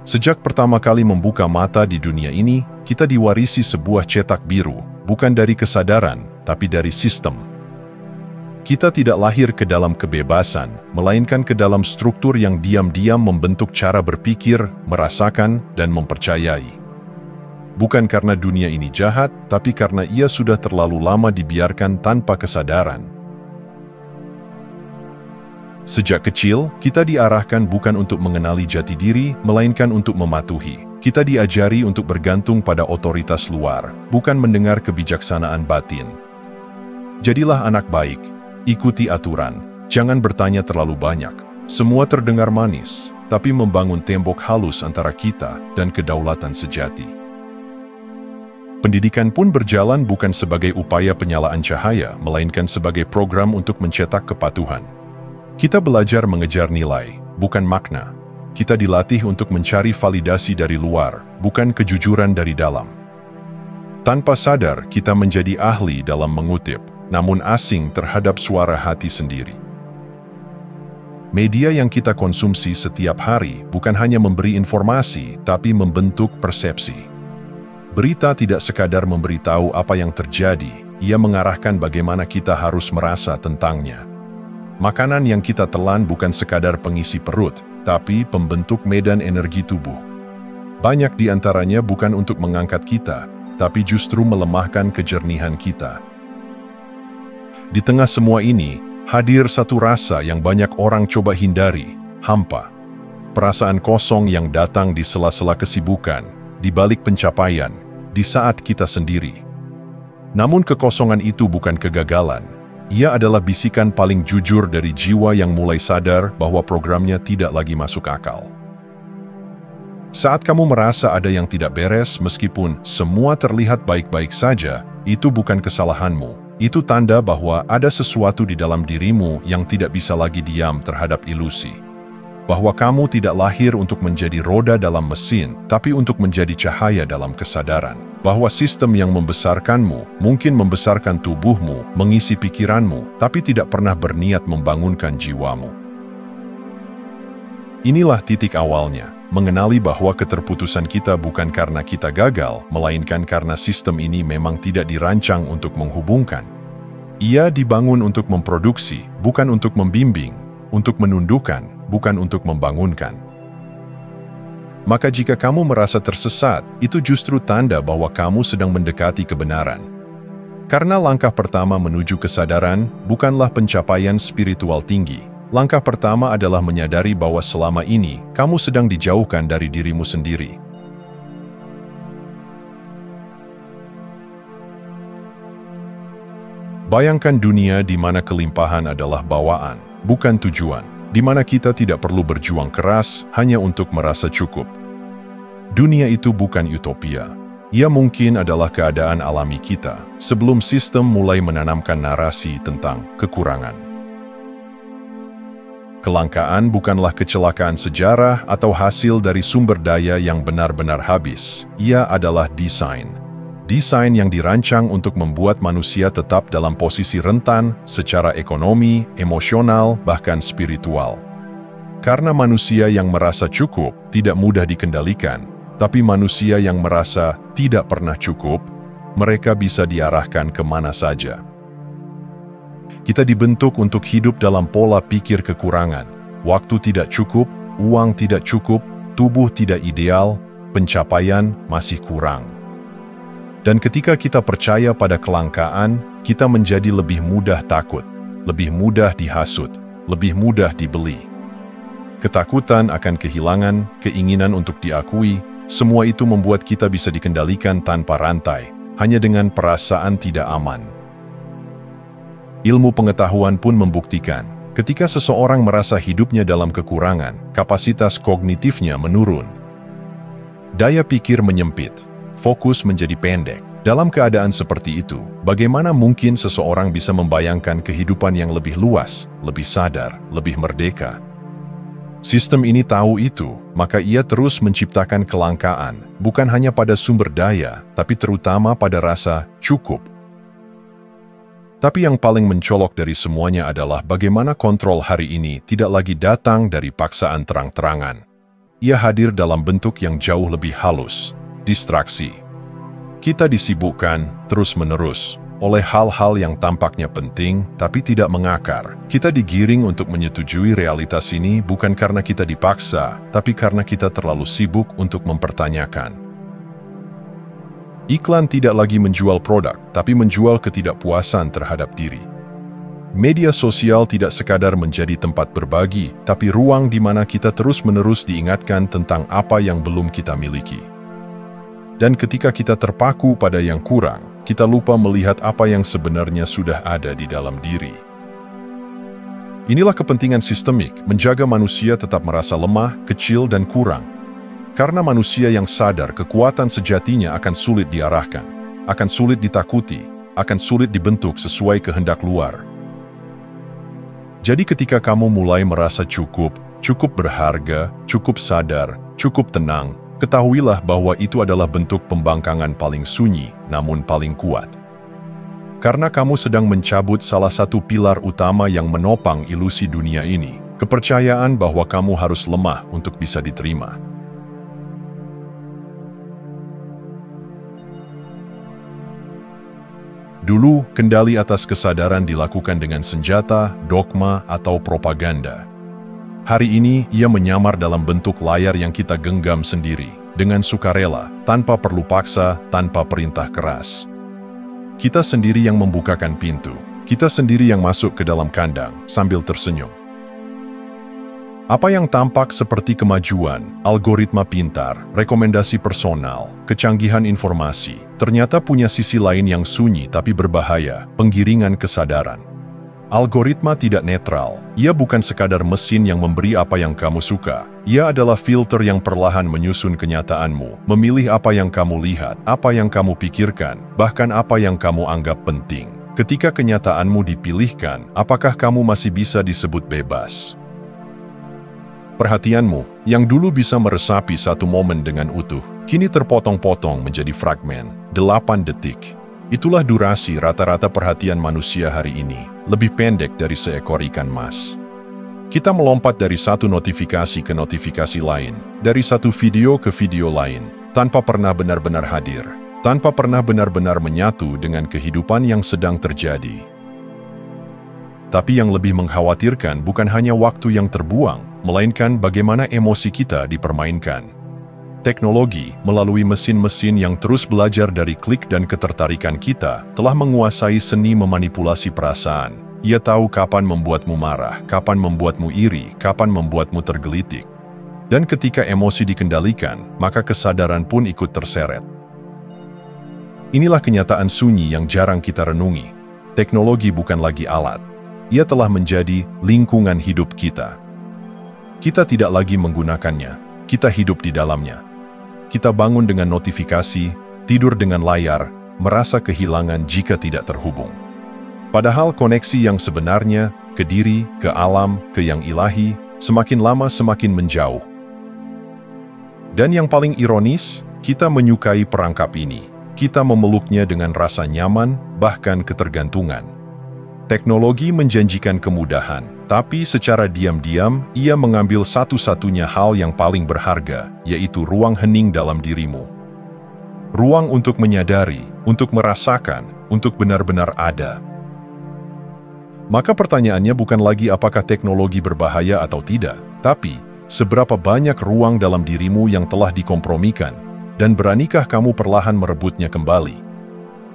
Sejak pertama kali membuka mata di dunia ini, kita diwarisi sebuah cetak biru, bukan dari kesadaran, tapi dari sistem. Kita tidak lahir ke dalam kebebasan, melainkan ke dalam struktur yang diam-diam membentuk cara berpikir, merasakan, dan mempercayai. Bukan karena dunia ini jahat, tapi karena ia sudah terlalu lama dibiarkan tanpa kesadaran. Sejak kecil, kita diarahkan bukan untuk mengenali jati diri, melainkan untuk mematuhi. Kita diajari untuk bergantung pada otoritas luar, bukan mendengar kebijaksanaan batin. Jadilah anak baik, ikuti aturan, jangan bertanya terlalu banyak. Semua terdengar manis, tapi membangun tembok halus antara kita dan kedaulatan sejati. Pendidikan pun berjalan bukan sebagai upaya penyalaan cahaya, melainkan sebagai program untuk mencetak kepatuhan. Kita belajar mengejar nilai, bukan makna. Kita dilatih untuk mencari validasi dari luar, bukan kejujuran dari dalam. Tanpa sadar, kita menjadi ahli dalam mengutip, namun asing terhadap suara hati sendiri. Media yang kita konsumsi setiap hari bukan hanya memberi informasi, tapi membentuk persepsi. Berita tidak sekadar memberitahu apa yang terjadi, ia mengarahkan bagaimana kita harus merasa tentangnya. Makanan yang kita telan bukan sekadar pengisi perut, tapi pembentuk medan energi tubuh. Banyak di antaranya bukan untuk mengangkat kita, tapi justru melemahkan kejernihan kita. Di tengah semua ini, hadir satu rasa yang banyak orang coba hindari, hampa. Perasaan kosong yang datang di sela-sela kesibukan, di balik pencapaian, di saat kita sendiri. Namun kekosongan itu bukan kegagalan. Ia adalah bisikan paling jujur dari jiwa yang mulai sadar bahwa programnya tidak lagi masuk akal. Saat kamu merasa ada yang tidak beres meskipun semua terlihat baik-baik saja, itu bukan kesalahanmu. Itu tanda bahwa ada sesuatu di dalam dirimu yang tidak bisa lagi diam terhadap ilusi. Bahwa kamu tidak lahir untuk menjadi roda dalam mesin, tapi untuk menjadi cahaya dalam kesadaran. Bahwa sistem yang membesarkanmu, mungkin membesarkan tubuhmu, mengisi pikiranmu, tapi tidak pernah berniat membangunkan jiwamu. Inilah titik awalnya, mengenali bahwa keterputusan kita bukan karena kita gagal, melainkan karena sistem ini memang tidak dirancang untuk menghubungkan. Ia dibangun untuk memproduksi, bukan untuk membimbing, untuk menundukkan, bukan untuk membangunkan. Maka jika kamu merasa tersesat, itu justru tanda bahwa kamu sedang mendekati kebenaran. Karena langkah pertama menuju kesadaran bukanlah pencapaian spiritual tinggi. Langkah pertama adalah menyadari bahwa selama ini kamu sedang dijauhkan dari dirimu sendiri. Bayangkan dunia di mana kelimpahan adalah bawaan, bukan tujuan. Di mana kita tidak perlu berjuang keras hanya untuk merasa cukup. Dunia itu bukan utopia. Ia mungkin adalah keadaan alami kita, sebelum sistem mulai menanamkan narasi tentang kekurangan. Kelangkaan bukanlah kecelakaan sejarah atau hasil dari sumber daya yang benar-benar habis. Ia adalah desain. Desain yang dirancang untuk membuat manusia tetap dalam posisi rentan secara ekonomi, emosional, bahkan spiritual. Karena manusia yang merasa cukup tidak mudah dikendalikan, tapi manusia yang merasa tidak pernah cukup, mereka bisa diarahkan kemana saja. Kita dibentuk untuk hidup dalam pola pikir kekurangan. Waktu tidak cukup, uang tidak cukup, tubuh tidak ideal, pencapaian masih kurang. Dan ketika kita percaya pada kelangkaan, kita menjadi lebih mudah takut, lebih mudah dihasut, lebih mudah dibeli. Ketakutan akan kehilangan, keinginan untuk diakui, semua itu membuat kita bisa dikendalikan tanpa rantai, hanya dengan perasaan tidak aman. Ilmu pengetahuan pun membuktikan, ketika seseorang merasa hidupnya dalam kekurangan, kapasitas kognitifnya menurun. Daya pikir menyempit. Fokus menjadi pendek. Dalam keadaan seperti itu, bagaimana mungkin seseorang bisa membayangkan kehidupan yang lebih luas, lebih sadar, lebih merdeka? Sistem ini tahu itu, maka ia terus menciptakan kelangkaan, bukan hanya pada sumber daya, tapi terutama pada rasa cukup. Tapi yang paling mencolok dari semuanya adalah bagaimana kontrol hari ini tidak lagi datang dari paksaan terang-terangan. ia hadir dalam bentuk yang jauh lebih halus, distraksi. Kita disibukkan terus-menerus oleh hal-hal yang tampaknya penting tapi tidak mengakar. Kita digiring untuk menyetujui realitas ini bukan karena kita dipaksa, tapi karena kita terlalu sibuk untuk mempertanyakan. Iklan tidak lagi menjual produk, tapi menjual ketidakpuasan terhadap diri. Media sosial tidak sekadar menjadi tempat berbagi, tapi ruang di mana kita terus-menerus diingatkan tentang apa yang belum kita miliki. Dan ketika kita terpaku pada yang kurang, kita lupa melihat apa yang sebenarnya sudah ada di dalam diri. Inilah kepentingan sistemik, menjaga manusia tetap merasa lemah, kecil, dan kurang. Karena manusia yang sadar kekuatan sejatinya akan sulit diarahkan, akan sulit ditakuti, akan sulit dibentuk sesuai kehendak luar. Jadi ketika kamu mulai merasa cukup berharga, cukup sadar, cukup tenang, ketahuilah bahwa itu adalah bentuk pembangkangan paling sunyi, namun paling kuat. Karena kamu sedang mencabut salah satu pilar utama yang menopang ilusi dunia ini, kepercayaan bahwa kamu harus lemah untuk bisa diterima. Dulu, kendali atas kesadaran dilakukan dengan senjata, dogma, atau propaganda. Hari ini, ia menyamar dalam bentuk layar yang kita genggam sendiri, dengan sukarela, tanpa perlu paksa, tanpa perintah keras. Kita sendiri yang membukakan pintu, kita sendiri yang masuk ke dalam kandang, sambil tersenyum. Apa yang tampak seperti kemajuan, algoritma pintar, rekomendasi personal, kecanggihan informasi, ternyata punya sisi lain yang sunyi tapi berbahaya, penggiringan kesadaran. Algoritma tidak netral, ia bukan sekadar mesin yang memberi apa yang kamu suka. Ia adalah filter yang perlahan menyusun kenyataanmu, memilih apa yang kamu lihat, apa yang kamu pikirkan, bahkan apa yang kamu anggap penting. Ketika kenyataanmu dipilihkan, apakah kamu masih bisa disebut bebas? Perhatianmu, yang dulu bisa meresapi satu momen dengan utuh, kini terpotong-potong menjadi fragmen, 8 detik. Itulah durasi rata-rata perhatian manusia hari ini, lebih pendek dari seekor ikan mas. Kita melompat dari satu notifikasi ke notifikasi lain, dari satu video ke video lain, tanpa pernah benar-benar hadir, tanpa pernah benar-benar menyatu dengan kehidupan yang sedang terjadi. Tapi yang lebih mengkhawatirkan bukan hanya waktu yang terbuang, melainkan bagaimana emosi kita dipermainkan. Teknologi, melalui mesin-mesin yang terus belajar dari klik dan ketertarikan kita, telah menguasai seni memanipulasi perasaan. Ia tahu kapan membuatmu marah, kapan membuatmu iri, kapan membuatmu tergelitik. Dan ketika emosi dikendalikan, maka kesadaran pun ikut terseret. Inilah kenyataan sunyi yang jarang kita renungi. Teknologi bukan lagi alat. Ia telah menjadi lingkungan hidup kita. Kita tidak lagi menggunakannya, kita hidup di dalamnya. Kita bangun dengan notifikasi, tidur dengan layar, merasa kehilangan jika tidak terhubung. Padahal koneksi yang sebenarnya, ke diri, ke alam, ke yang ilahi, semakin lama semakin menjauh. Dan yang paling ironis, kita menyukai perangkap ini. Kita memeluknya dengan rasa nyaman, bahkan ketergantungan. Teknologi menjanjikan kemudahan, tapi secara diam-diam, ia mengambil satu-satunya hal yang paling berharga, yaitu ruang hening dalam dirimu. Ruang untuk menyadari, untuk merasakan, untuk benar-benar ada. Maka pertanyaannya bukan lagi apakah teknologi berbahaya atau tidak, tapi seberapa banyak ruang dalam dirimu yang telah dikompromikan, dan beranikah kamu perlahan merebutnya kembali?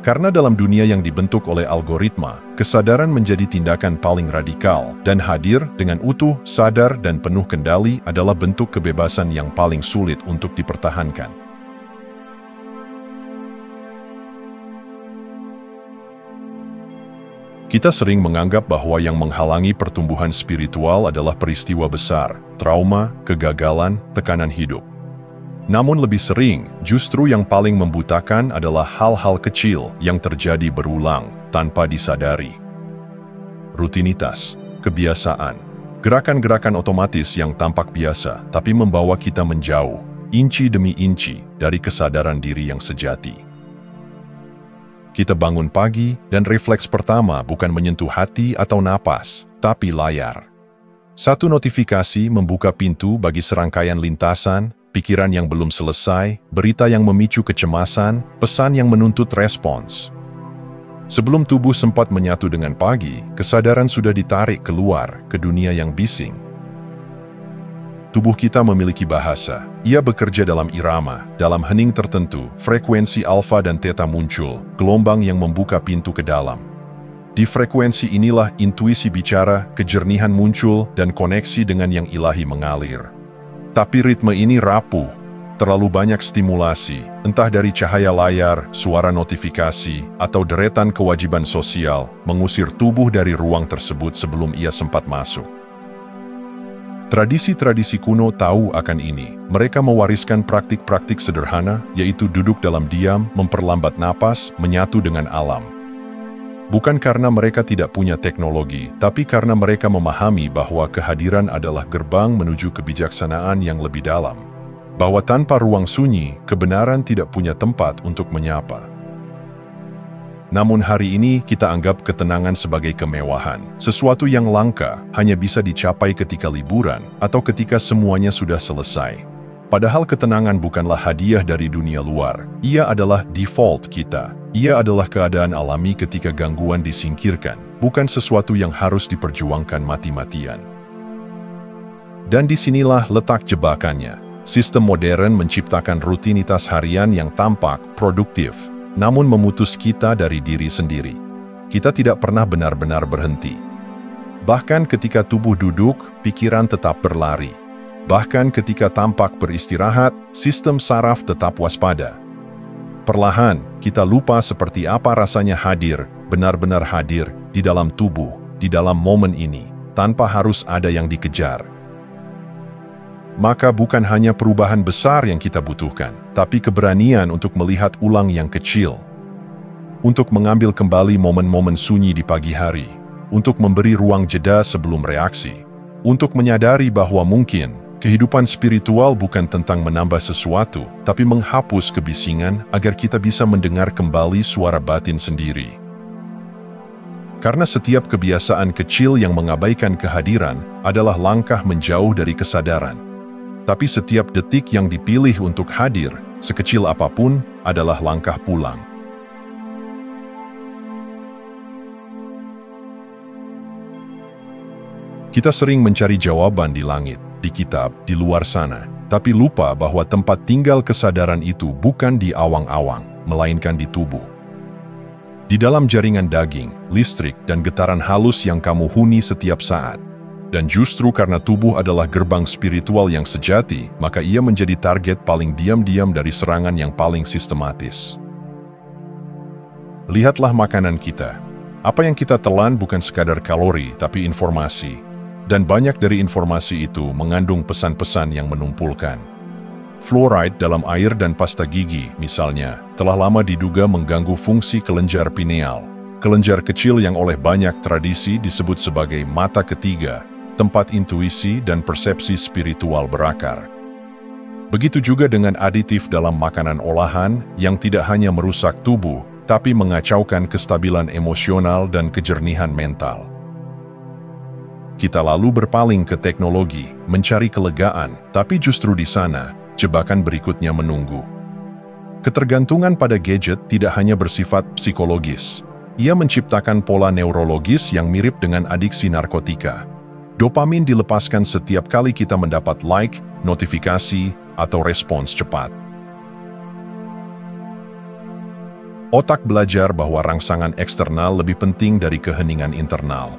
Karena dalam dunia yang dibentuk oleh algoritma, kesadaran menjadi tindakan paling radikal, dan hadir dengan utuh, sadar, dan penuh kendali adalah bentuk kebebasan yang paling sulit untuk dipertahankan. Kita sering menganggap bahwa yang menghalangi pertumbuhan spiritual adalah peristiwa besar, trauma, kegagalan, tekanan hidup. Namun lebih sering, justru yang paling membutakan adalah hal-hal kecil yang terjadi berulang tanpa disadari. Rutinitas, kebiasaan, gerakan-gerakan otomatis yang tampak biasa tapi membawa kita menjauh, inci demi inci, dari kesadaran diri yang sejati. Kita bangun pagi dan refleks pertama bukan menyentuh hati atau napas, tapi layar. Satu notifikasi membuka pintu bagi serangkaian lintasan, pikiran yang belum selesai, berita yang memicu kecemasan, pesan yang menuntut respons. Sebelum tubuh sempat menyatu dengan pagi, kesadaran sudah ditarik keluar ke dunia yang bising. Tubuh kita memiliki bahasa. Ia bekerja dalam irama, dalam hening tertentu, frekuensi alfa dan theta muncul, gelombang yang membuka pintu ke dalam. Di frekuensi inilah intuisi bicara, kejernihan muncul, dan koneksi dengan yang ilahi mengalir. Tapi ritme ini rapuh, terlalu banyak stimulasi, entah dari cahaya layar, suara notifikasi, atau deretan kewajiban sosial, mengusir tubuh dari ruang tersebut sebelum ia sempat masuk. Tradisi-tradisi kuno tahu akan ini. Mereka mewariskan praktik-praktik sederhana, yaitu duduk dalam diam, memperlambat napas, menyatu dengan alam. Bukan karena mereka tidak punya teknologi, tapi karena mereka memahami bahwa kehadiran adalah gerbang menuju kebijaksanaan yang lebih dalam. Bahwa tanpa ruang sunyi, kebenaran tidak punya tempat untuk menyapa. Namun hari ini kita anggap ketenangan sebagai kemewahan. Sesuatu yang langka hanya bisa dicapai ketika liburan atau ketika semuanya sudah selesai. Padahal ketenangan bukanlah hadiah dari dunia luar. Ia adalah default kita. Ia adalah keadaan alami ketika gangguan disingkirkan, bukan sesuatu yang harus diperjuangkan mati-matian. Dan disinilah letak jebakannya. Sistem modern menciptakan rutinitas harian yang tampak produktif, namun memutus kita dari diri sendiri. Kita tidak pernah benar-benar berhenti. Bahkan ketika tubuh duduk, pikiran tetap berlari. Bahkan ketika tampak beristirahat, sistem saraf tetap waspada. Perlahan, kita lupa seperti apa rasanya hadir, benar-benar hadir, di dalam tubuh, di dalam momen ini, tanpa harus ada yang dikejar. Maka bukan hanya perubahan besar yang kita butuhkan, tapi keberanian untuk melihat ulang yang kecil. Untuk mengambil kembali momen-momen sunyi di pagi hari, untuk memberi ruang jeda sebelum reaksi, untuk menyadari bahwa mungkin kehidupan spiritual bukan tentang menambah sesuatu, tapi menghapus kebisingan agar kita bisa mendengar kembali suara batin sendiri. Karena setiap kebiasaan kecil yang mengabaikan kehadiran adalah langkah menjauh dari kesadaran. Tapi setiap detik yang dipilih untuk hadir, sekecil apapun, adalah langkah pulang. Kita sering mencari jawaban di langit, di kitab, di luar sana, tapi lupa bahwa tempat tinggal kesadaran itu bukan di awang-awang, melainkan di tubuh. Di dalam jaringan daging, listrik, dan getaran halus yang kamu huni setiap saat. Dan justru karena tubuh adalah gerbang spiritual yang sejati, maka ia menjadi target paling diam-diam dari serangan yang paling sistematis. Lihatlah makanan kita. Apa yang kita telan bukan sekadar kalori, tapi informasi. Dan banyak dari informasi itu mengandung pesan-pesan yang menumpulkan. Fluoride dalam air dan pasta gigi, misalnya, telah lama diduga mengganggu fungsi kelenjar pineal. Kelenjar kecil yang oleh banyak tradisi disebut sebagai mata ketiga, tempat intuisi dan persepsi spiritual berakar. Begitu juga dengan aditif dalam makanan olahan yang tidak hanya merusak tubuh, tapi mengacaukan kestabilan emosional dan kejernihan mental. Kita lalu berpaling ke teknologi, mencari kelegaan, tapi justru di sana, jebakan berikutnya menunggu. Ketergantungan pada gadget tidak hanya bersifat psikologis. Ia menciptakan pola neurologis yang mirip dengan adiksi narkotika. Dopamin dilepaskan setiap kali kita mendapat like, notifikasi, atau respons cepat. Otak belajar bahwa rangsangan eksternal lebih penting dari keheningan internal.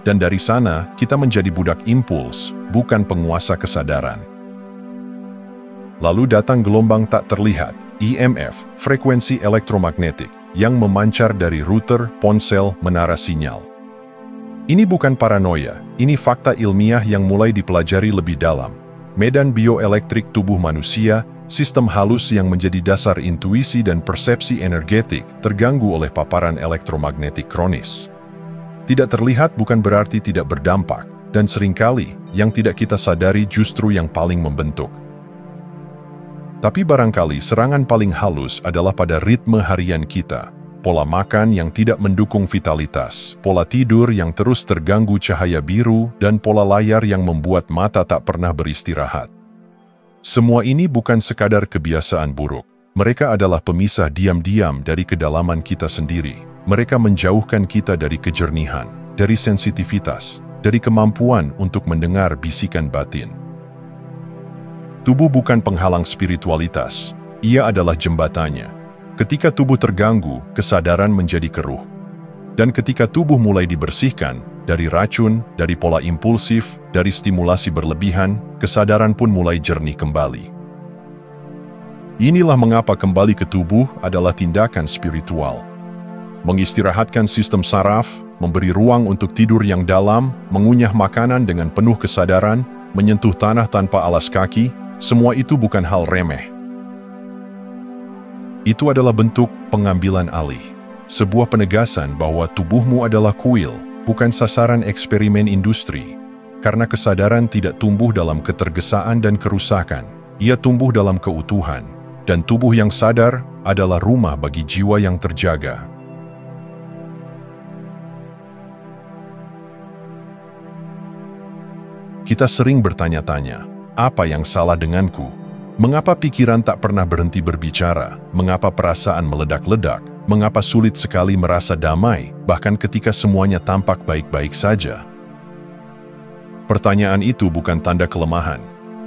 Dan dari sana, kita menjadi budak impuls, bukan penguasa kesadaran. Lalu datang gelombang tak terlihat, EMF, frekuensi elektromagnetik, yang memancar dari router, ponsel, menara sinyal. Ini bukan paranoia, ini fakta ilmiah yang mulai dipelajari lebih dalam. Medan bioelektrik tubuh manusia, sistem halus yang menjadi dasar intuisi dan persepsi energetik, terganggu oleh paparan elektromagnetik kronis. Tidak terlihat bukan berarti tidak berdampak, dan seringkali, yang tidak kita sadari justru yang paling membentuk. Tapi barangkali serangan paling halus adalah pada ritme harian kita. pola makan yang tidak mendukung vitalitas, pola tidur yang terus terganggu cahaya biru, dan pola layar yang membuat mata tak pernah beristirahat. Semua ini bukan sekadar kebiasaan buruk. Mereka adalah pemisah diam-diam dari kedalaman kita sendiri. Mereka menjauhkan kita dari kejernihan, dari sensitivitas, dari kemampuan untuk mendengar bisikan batin. Tubuh bukan penghalang spiritualitas, ia adalah jembatannya. Ketika tubuh terganggu, kesadaran menjadi keruh. Dan ketika tubuh mulai dibersihkan, dari racun, dari pola impulsif, dari stimulasi berlebihan, kesadaran pun mulai jernih kembali. Inilah mengapa kembali ke tubuh adalah tindakan spiritual. Mengistirahatkan sistem saraf, memberi ruang untuk tidur yang dalam, mengunyah makanan dengan penuh kesadaran, menyentuh tanah tanpa alas kaki, semua itu bukan hal remeh. Itu adalah bentuk pengambilan alih. Sebuah penegasan bahwa tubuhmu adalah kuil, bukan sasaran eksperimen industri. Karena kesadaran tidak tumbuh dalam ketergesaan dan kerusakan. Ia tumbuh dalam keutuhan. Dan tubuh yang sadar adalah rumah bagi jiwa yang terjaga. Kita sering bertanya-tanya, apa yang salah denganku? Mengapa pikiran tak pernah berhenti berbicara? Mengapa perasaan meledak-ledak? Mengapa sulit sekali merasa damai, bahkan ketika semuanya tampak baik-baik saja? Pertanyaan itu bukan tanda kelemahan.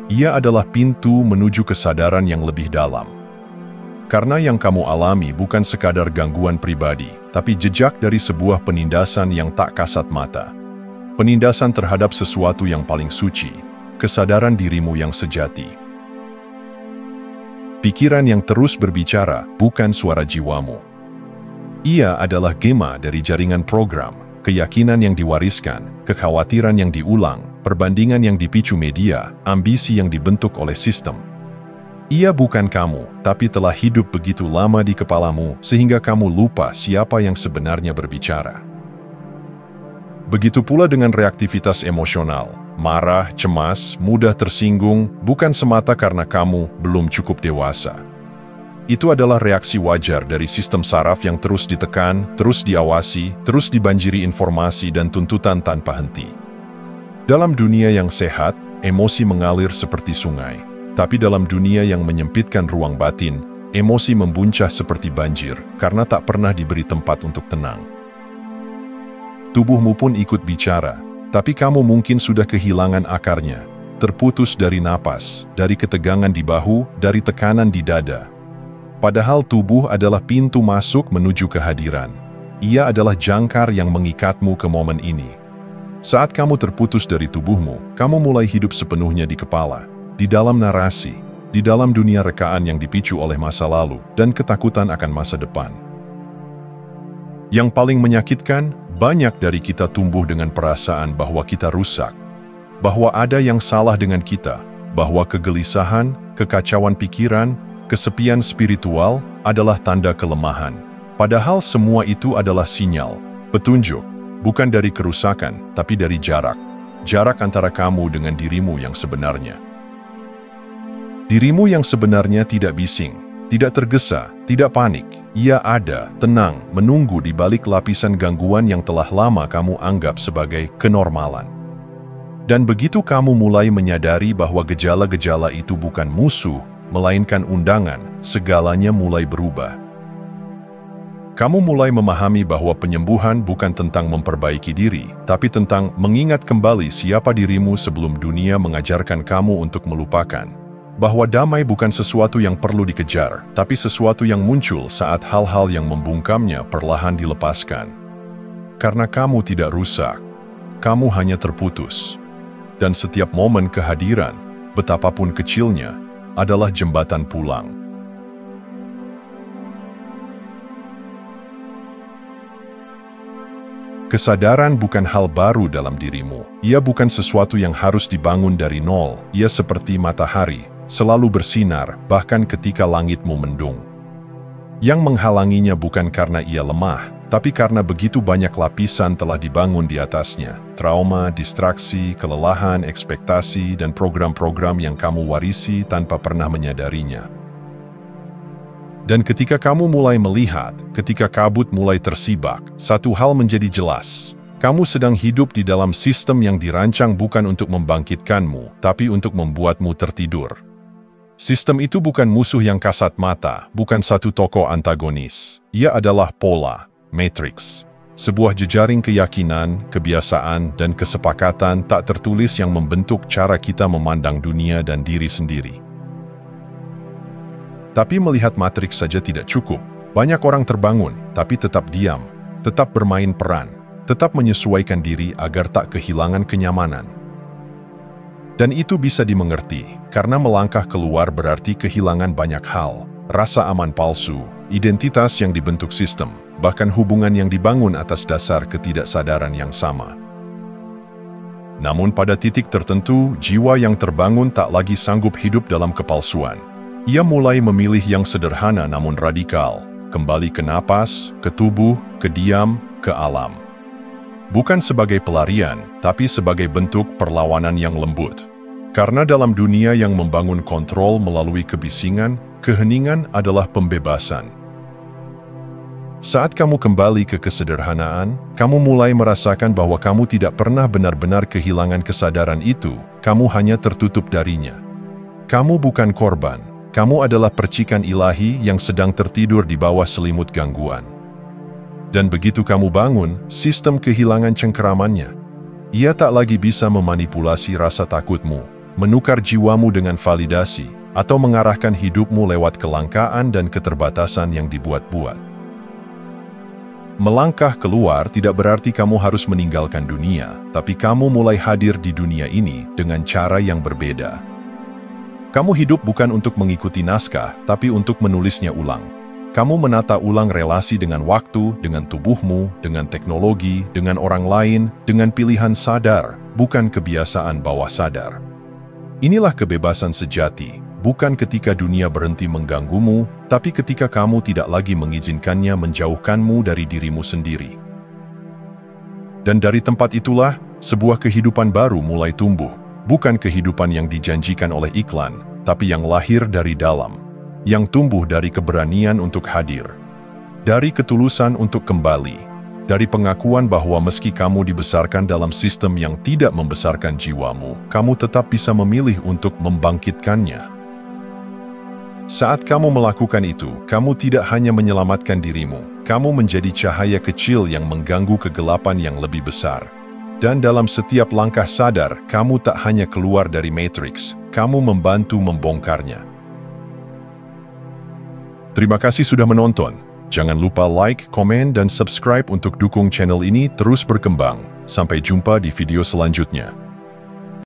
Ia adalah pintu menuju kesadaran yang lebih dalam. Karena yang kamu alami bukan sekadar gangguan pribadi, tapi jejak dari sebuah penindasan yang tak kasat mata. Penindasan terhadap sesuatu yang paling suci, kesadaran dirimu yang sejati. Pikiran yang terus berbicara bukan suara jiwamu. Ia adalah gema dari jaringan program, keyakinan yang diwariskan, kekhawatiran yang diulang, perbandingan yang dipicu media, ambisi yang dibentuk oleh sistem. Ia bukan kamu, tapi telah hidup begitu lama di kepalamu sehingga kamu lupa siapa yang sebenarnya berbicara. Begitu pula dengan reaktivitas emosional. Marah, cemas, mudah tersinggung, bukan semata karena kamu belum cukup dewasa. Itu adalah reaksi wajar dari sistem saraf yang terus ditekan, terus diawasi, terus dibanjiri informasi dan tuntutan tanpa henti. Dalam dunia yang sehat, emosi mengalir seperti sungai. Tapi dalam dunia yang menyempitkan ruang batin, emosi membuncah seperti banjir karena tak pernah diberi tempat untuk tenang. Tubuhmu pun ikut bicara. Tapi kamu mungkin sudah kehilangan akarnya, terputus dari napas, dari ketegangan di bahu, dari tekanan di dada. Padahal tubuh adalah pintu masuk menuju kehadiran. Ia adalah jangkar yang mengikatmu ke momen ini. Saat kamu terputus dari tubuhmu, kamu mulai hidup sepenuhnya di kepala, di dalam narasi, di dalam dunia rekaan yang dipicu oleh masa lalu dan ketakutan akan masa depan. Yang paling menyakitkan, banyak dari kita tumbuh dengan perasaan bahwa kita rusak, bahwa ada yang salah dengan kita, bahwa kegelisahan, kekacauan pikiran, kesepian spiritual adalah tanda kelemahan. Padahal semua itu adalah sinyal, petunjuk, bukan dari kerusakan, tapi dari jarak. Jarak antara kamu dengan dirimu yang sebenarnya. Dirimu yang sebenarnya tidak bising, tidak tergesa, tidak panik. Ia ada, tenang, menunggu di balik lapisan gangguan yang telah lama kamu anggap sebagai kenormalan. Dan begitu kamu mulai menyadari bahwa gejala-gejala itu bukan musuh, melainkan undangan, segalanya mulai berubah. Kamu mulai memahami bahwa penyembuhan bukan tentang memperbaiki diri, tapi tentang mengingat kembali siapa dirimu sebelum dunia mengajarkan kamu untuk melupakan. Bahwa damai bukan sesuatu yang perlu dikejar, tapi sesuatu yang muncul saat hal-hal yang membungkamnya perlahan dilepaskan. Karena kamu tidak rusak, kamu hanya terputus. Dan setiap momen kehadiran, betapapun kecilnya, adalah jembatan pulang. Kesadaran bukan hal baru dalam dirimu. Ia bukan sesuatu yang harus dibangun dari nol. Ia seperti matahari, selalu bersinar, bahkan ketika langitmu mendung. Yang menghalanginya bukan karena ia lemah, tapi karena begitu banyak lapisan telah dibangun di atasnya. Trauma, distraksi, kelelahan, ekspektasi, dan program-program yang kamu warisi tanpa pernah menyadarinya. Dan ketika kamu mulai melihat, ketika kabut mulai tersibak, satu hal menjadi jelas. Kamu sedang hidup di dalam sistem yang dirancang bukan untuk membangkitkanmu, tapi untuk membuatmu tertidur. Sistem itu bukan musuh yang kasat mata, bukan satu tokoh antagonis. Ia adalah pola, matriks. Sebuah jejaring keyakinan, kebiasaan, dan kesepakatan tak tertulis yang membentuk cara kita memandang dunia dan diri sendiri. Tapi melihat matriks saja tidak cukup. Banyak orang terbangun, tapi tetap diam, tetap bermain peran, tetap menyesuaikan diri agar tak kehilangan kenyamanan. Dan itu bisa dimengerti, karena melangkah keluar berarti kehilangan banyak hal, rasa aman palsu, identitas yang dibentuk sistem, bahkan hubungan yang dibangun atas dasar ketidaksadaran yang sama. Namun pada titik tertentu, jiwa yang terbangun tak lagi sanggup hidup dalam kepalsuan. Ia mulai memilih yang sederhana namun radikal, kembali ke napas, ke tubuh, ke diam, ke alam. Bukan sebagai pelarian, tapi sebagai bentuk perlawanan yang lembut. Karena dalam dunia yang membangun kontrol melalui kebisingan, keheningan adalah pembebasan. Saat kamu kembali ke kesederhanaan, kamu mulai merasakan bahwa kamu tidak pernah benar-benar kehilangan kesadaran itu, kamu hanya tertutup darinya. Kamu bukan korban, kamu adalah percikan ilahi yang sedang tertidur di bawah selimut gangguan. Dan begitu kamu bangun, sistem kehilangan cengkeramannya. Ia tak lagi bisa memanipulasi rasa takutmu, menukar jiwamu dengan validasi, atau mengarahkan hidupmu lewat kelangkaan dan keterbatasan yang dibuat-buat. Melangkah keluar tidak berarti kamu harus meninggalkan dunia, tapi kamu mulai hadir di dunia ini dengan cara yang berbeda. Kamu hidup bukan untuk mengikuti naskah, tapi untuk menulisnya ulang. Kamu menata ulang relasi dengan waktu, dengan tubuhmu, dengan teknologi, dengan orang lain, dengan pilihan sadar, bukan kebiasaan bawah sadar. Inilah kebebasan sejati, bukan ketika dunia berhenti mengganggumu, tapi ketika kamu tidak lagi mengizinkannya menjauhkanmu dari dirimu sendiri. Dan dari tempat itulah, sebuah kehidupan baru mulai tumbuh, bukan kehidupan yang dijanjikan oleh iklan, tapi yang lahir dari dalam, yang tumbuh dari keberanian untuk hadir, dari ketulusan untuk kembali, dari pengakuan bahwa meski kamu dibesarkan dalam sistem yang tidak membesarkan jiwamu, kamu tetap bisa memilih untuk membangkitkannya. Saat kamu melakukan itu, kamu tidak hanya menyelamatkan dirimu, kamu menjadi cahaya kecil yang mengganggu kegelapan yang lebih besar. Dan dalam setiap langkah sadar, kamu tak hanya keluar dari matriks, kamu membantu membongkarnya. Terima kasih sudah menonton. Jangan lupa like, komen, dan subscribe untuk dukung channel ini terus berkembang. Sampai jumpa di video selanjutnya.